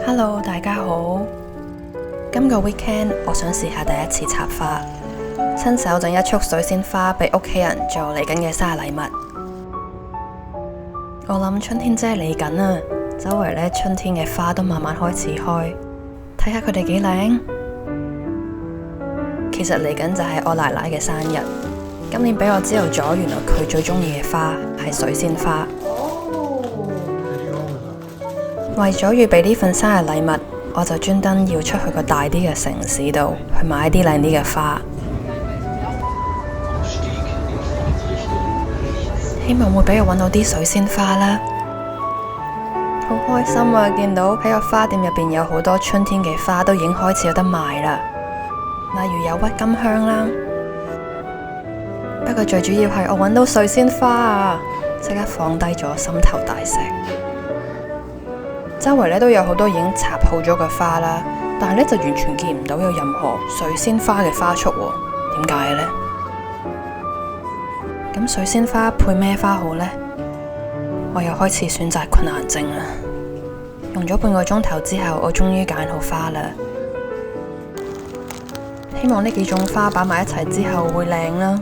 Hello， 大家好。今個 weekend 我想試下第一次插花，親手整一束水仙花俾屋企人做嚟緊嘅生日禮物。我諗春天真係嚟緊啊，周圍呢春天嘅花都慢慢開始開，睇下佢哋幾靚。其實嚟緊就係我奶奶嘅生日，今年俾我知道咗，原來佢最中意嘅花係水仙花。為咗預備呢份生日禮物，我就專登要出去個大啲嘅城市度去買啲靚啲嘅花，希望會俾我搵到啲水仙花啦。好開心啊！見到喺個花店入邊有好多春天嘅花都已經開始有得賣啦，例如有鬱金香啦。不過最主要係我搵到水仙花啊，即刻放低咗心頭大石。周圍都有好多已經插好咗嘅花啦，但係就完全見唔到有任何水仙花嘅花束喎，點解呢？咁水仙花配咩花好呢？我又開始選擇困難症啦。用咗半個鐘頭之後，我終於揀好花啦。希望呢幾種花擺埋一齊之後會靚啦。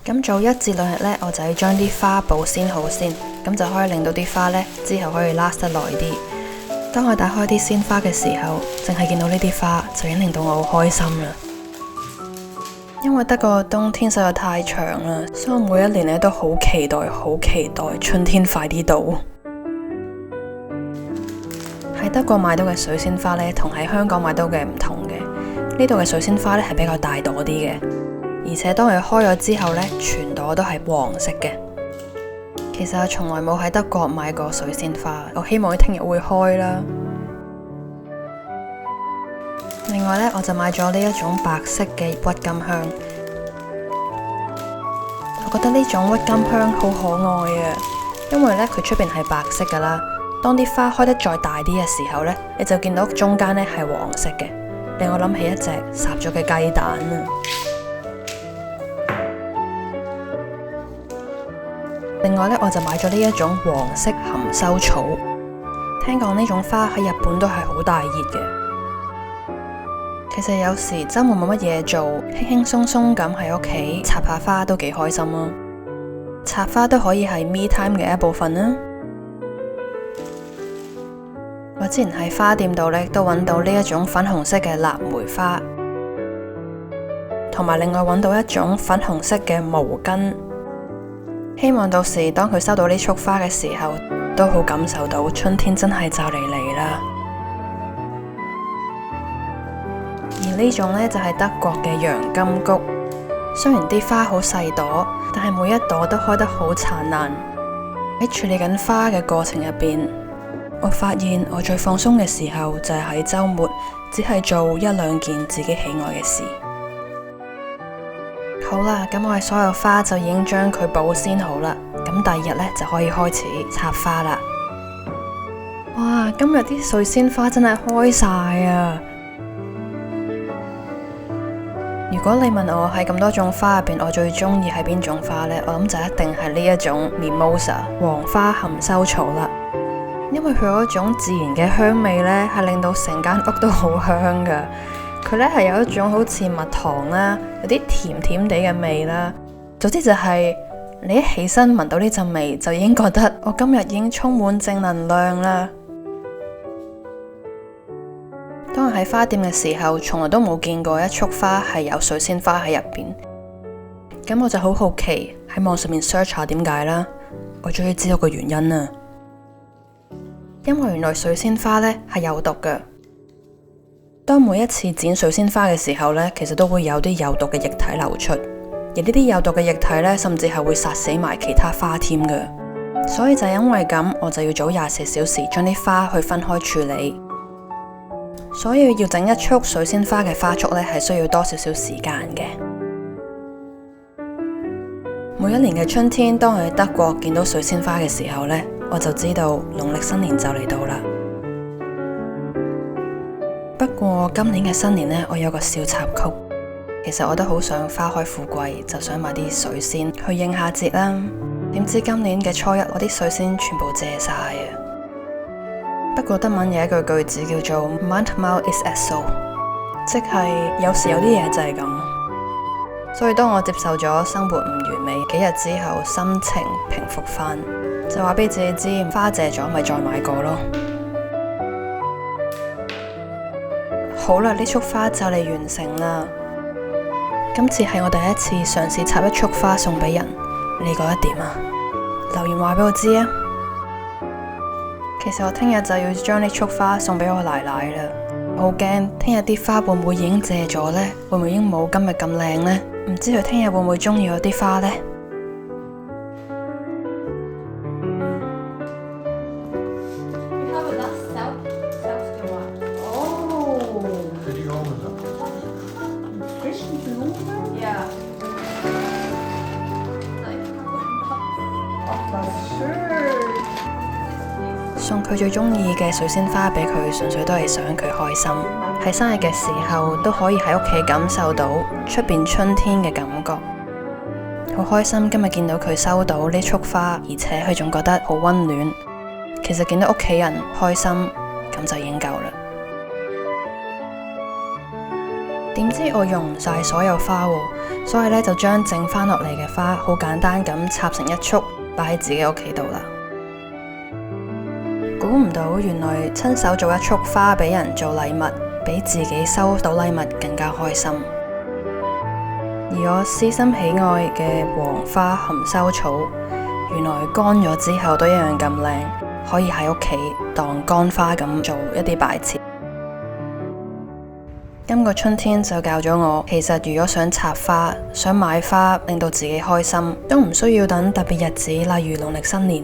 咁早1至2日呢，我就要將啲花保鮮好先，咁就可以令到啲花呢之後可以 last 得耐啲。當我打開啲鮮花嘅時候，淨係見到呢啲花就已經令到我好開心啦。因為得個冬天實在太長啦，所以我每一年呢都好期待春天快啲到。喺德國買到嘅水仙花呢，同喺香港買到嘅唔同嘅，呢度嘅水仙花呢係比較大朵啲嘅。而且當佢開咗之後呢，全朵都係黃色嘅。其實我從來冇喺德國買過水仙花，我希望佢聽日會開啦。另外呢，我就買咗呢一種白色嘅鬱金香。我覺得呢種鬱金香好可愛啊，因為呢，佢出邊係白色噶啦，當啲花開得再大啲嘅時候呢，你就見到中間呢係黃色嘅，令我諗起一隻烚咗嘅雞蛋啊。另外呢，我就買咗呢一種黃色含羞草，聽講呢種花喺日本都係好大熱嘅。其實有時周末冇乜嘢做，輕輕鬆鬆咁喺屋企插下花都幾開心咯。插花都可以係 me time 嘅一部分啦。我之前喺花店度呢，都揾到呢一種粉紅色嘅臘梅花，同埋另外揾到一種粉紅色嘅毛巾。希望到時當佢收到呢束花嘅時候，都好感受到春天真係就嚟啦。而呢種呢，就係德國嘅洋甘菊，雖然啲花好細朵，但係每一朵都開得好燦爛。喺處理緊花嘅過程入邊，我發現我最放鬆嘅時候就係喺周末，只係做1、2件自己喜愛嘅事。好啦，咁我哋所有花就已經將佢保鮮好啦，咁第2日呢，就可以開始插花啦。哇，今日啲水仙花真係開晒啊！如果你問我喺咁多種花入邊，我最中意係邊種花呢？我諗就一定係呢一種 Mimosa 黃花含羞草啦，因為佢嗰種自然嘅香味呢，係令到成間屋都好香噶。佢呢係有一種好似蜜糖啦，有啲甜甜地嘅味啦。總之就係你一起身聞到呢陣味，就已經覺得我今日已經充滿正能量啦。當我喺花店嘅時候，從來都冇見過一束花係有水仙花喺入邊。咁我就好好奇喺網上面 search 下點解啦。我終於知道個原因啦，因為原來水仙花呢係有毒嘅。當每一次剪水仙花嘅時候呢，其實都會有啲有毒嘅液體流出，而呢啲有毒嘅液體呢，甚至係會殺死埋其他花添嘅。所以就因為咁，我就要早24小時將啲花去分開處理。所以要整一束水仙花嘅花束呢，係需要多少少時間嘅。每一年嘅春天，當我喺德國見到水仙花嘅時候呢，我就知道農曆新年就嚟到啦。不過今年嘅新年呢，我有個小插曲。其實我都好想花開富貴，就想買啲水仙去應下節啦。點知今年嘅初1，我啲水仙全部謝晒啊！不過德文有一句句子叫做 Manchmal ist es so， 即係有時有啲嘢就係咁。所以當我接受咗生活唔完美，幾日之後心情平復返，就話俾自己知花謝咗咪再買過咯。好啦，呢束花就嚟完成啦。今次係我第一次嘗試插一束花送俾人，你覺得點啊？留言話俾我知啊！其實我聽日就要將呢束花送俾我奶奶啦，我好驚聽日啲花會唔會已經謝咗呢？會唔會已經冇今日咁靚呢？唔知佢聽日會唔會中意我啲花呢？送佢最中意嘅水仙花俾佢，純粹都係想佢開心。喺生日嘅時候都可以喺屋企感受到出邊春天嘅感覺，好開心。今日見到佢收到呢束花，而且佢仲覺得好溫暖。其實見到屋企人開心咁就已經夠啦。點知我用唔晒所有花喎，所以呢，就將剩翻落嚟嘅花好簡單咁插成一束，擺喺自己屋企度啦。估唔到原來親手做一束花俾人做禮物，比自己收到禮物更加開心。而我私心喜愛嘅黃花含羞草，原來乾咗之後都一樣咁靚，可以喺屋企當乾花咁做一啲擺設。今個春天就教咗我，其實如果想插花、想買花令到自己開心，都唔需要等特別日子，例如農曆新年。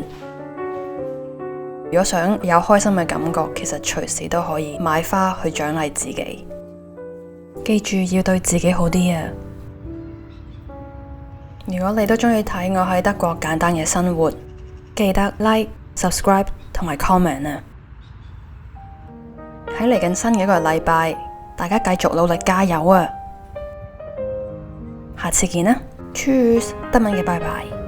如果想有開心嘅感覺，其實隨時都可以買花去獎勵自己。記住要對自己好啲啊！如果你都中意睇我喺德國簡單嘅生活，記得 like、subscribe 同埋 comment 啊！喺嚟緊新嘅一個禮拜，大家繼續努力加油啊！下次見啦，Tschüss，德文嘅拜拜。